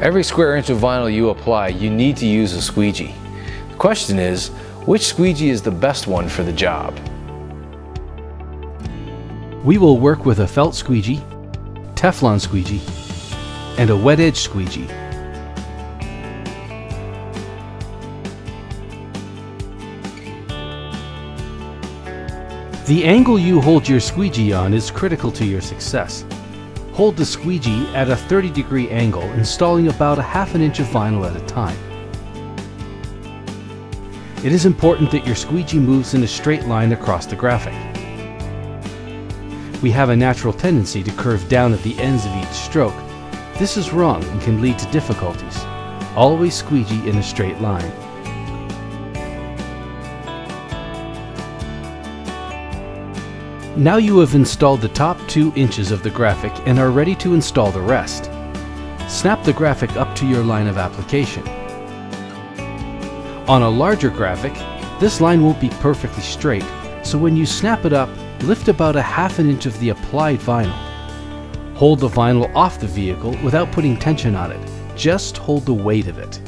every square inch of vinyl you apply, you need to use a squeegee. The question is, which squeegee is the best one for the job? We will work with a felt squeegee, Teflon squeegee, and a wet edge squeegee. The angle you hold your squeegee on is critical to your success. Hold the squeegee at a 30-degree angle, installing about a half an inch of vinyl at a time. It is important that your squeegee moves in a straight line across the graphic. We have a natural tendency to curve down at the ends of each stroke. This is wrong and can lead to difficulties. Always squeegee in a straight line. Now you have installed the top 2 inches of the graphic and are ready to install the rest. Snap the graphic up to your line of application. On a larger graphic, this line won't be perfectly straight, so when you snap it up, lift about a half an inch of the applied vinyl. Hold the vinyl off the vehicle without putting tension on it. Just hold the weight of it.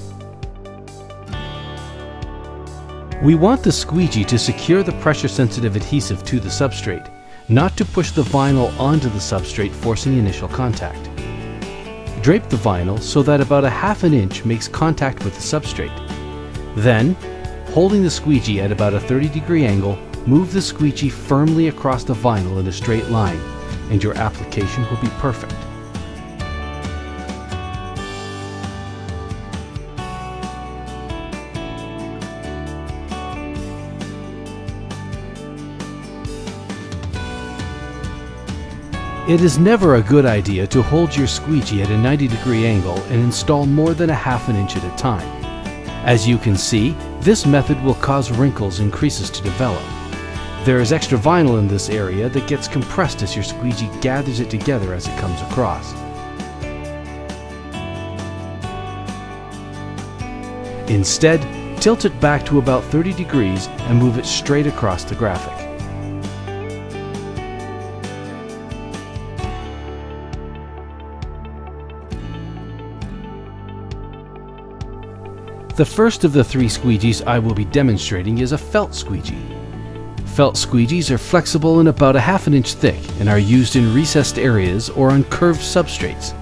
We want the squeegee to secure the pressure-sensitive adhesive to the substrate, not to push the vinyl onto the substrate, forcing initial contact. Drape the vinyl so that about a half an inch makes contact with the substrate. Then, holding the squeegee at about a 30-degree angle, move the squeegee firmly across the vinyl in a straight line, and your application will be perfect. It is never a good idea to hold your squeegee at a 90-degree angle and install more than a half an inch at a time. As you can see, this method will cause wrinkles and creases to develop. There is extra vinyl in this area that gets compressed as your squeegee gathers it together as it comes across. Instead, tilt it back to about 30 degrees and move it straight across the graphic. The first of the 3 squeegees I will be demonstrating is a felt squeegee. Felt squeegees are flexible and about a half an inch thick and are used in recessed areas or on curved substrates.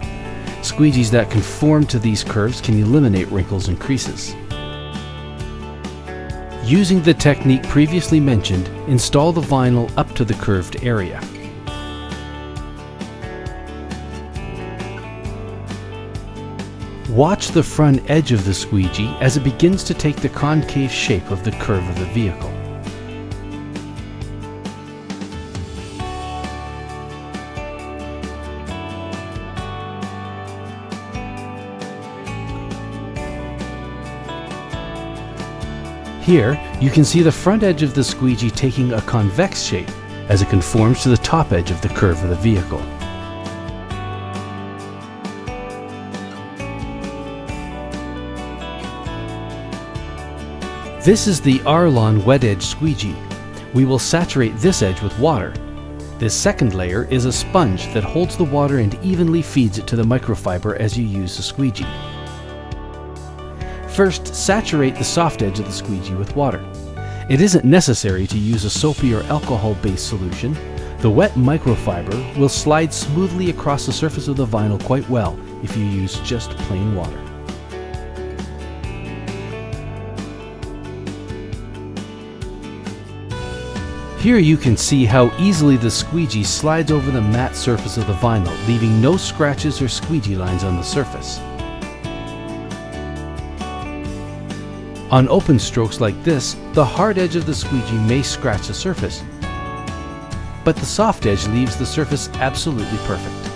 Squeegees that conform to these curves can eliminate wrinkles and creases. Using the technique previously mentioned, install the vinyl up to the curved area. Watch the front edge of the squeegee as it begins to take the concave shape of the curve of the vehicle. Here, you can see the front edge of the squeegee taking a convex shape as it conforms to the top edge of the curve of the vehicle. This is the Arlon wet edge squeegee. We will saturate this edge with water. This second layer is a sponge that holds the water and evenly feeds it to the microfiber as you use the squeegee. First, saturate the soft edge of the squeegee with water. It isn't necessary to use a soapy or alcohol-based solution. The wet microfiber will slide smoothly across the surface of the vinyl quite well if you use just plain water. Here you can see how easily the squeegee slides over the matte surface of the vinyl, leaving no scratches or squeegee lines on the surface. On open strokes like this, the hard edge of the squeegee may scratch the surface, but the soft edge leaves the surface absolutely perfect.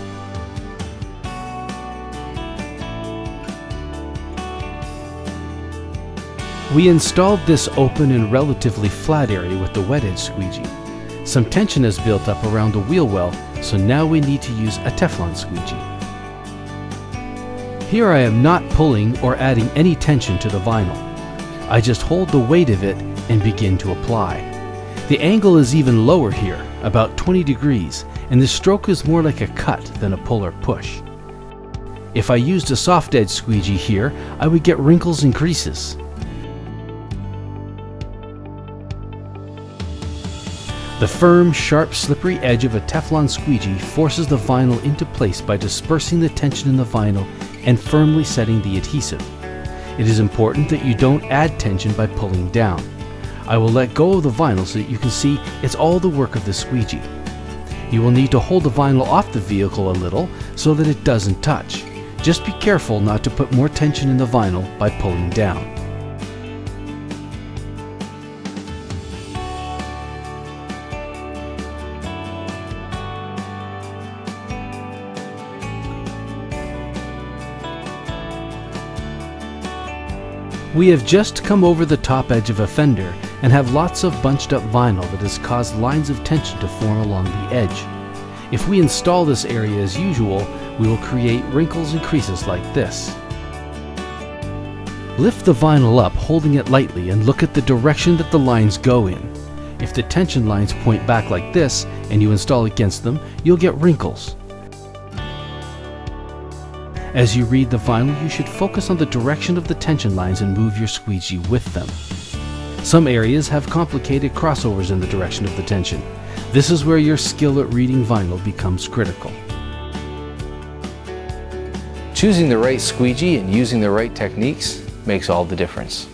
We installed this open and relatively flat area with the wet edge squeegee. Some tension has built up around the wheel well, so now we need to use a Teflon squeegee. Here I am not pulling or adding any tension to the vinyl. I just hold the weight of it and begin to apply. The angle is even lower here, about 20 degrees, and the stroke is more like a cut than a pull or push. If I used a soft edge squeegee here, I would get wrinkles and creases. The firm, sharp, slippery edge of a Teflon squeegee forces the vinyl into place by dispersing the tension in the vinyl and firmly setting the adhesive. It is important that you don't add tension by pulling down. I will let go of the vinyl so that you can see it's all the work of the squeegee. You will need to hold the vinyl off the vehicle a little so that it doesn't touch. Just be careful not to put more tension in the vinyl by pulling down. We have just come over the top edge of a fender and have lots of bunched up vinyl that has caused lines of tension to form along the edge. If we install this area as usual, we will create wrinkles and creases like this. Lift the vinyl up, holding it lightly, and look at the direction that the lines go in. If the tension lines point back like this and you install against them, you'll get wrinkles. As you read the vinyl, you should focus on the direction of the tension lines and move your squeegee with them. Some areas have complicated crossovers in the direction of the tension. This is where your skill at reading vinyl becomes critical. Choosing the right squeegee and using the right techniques makes all the difference.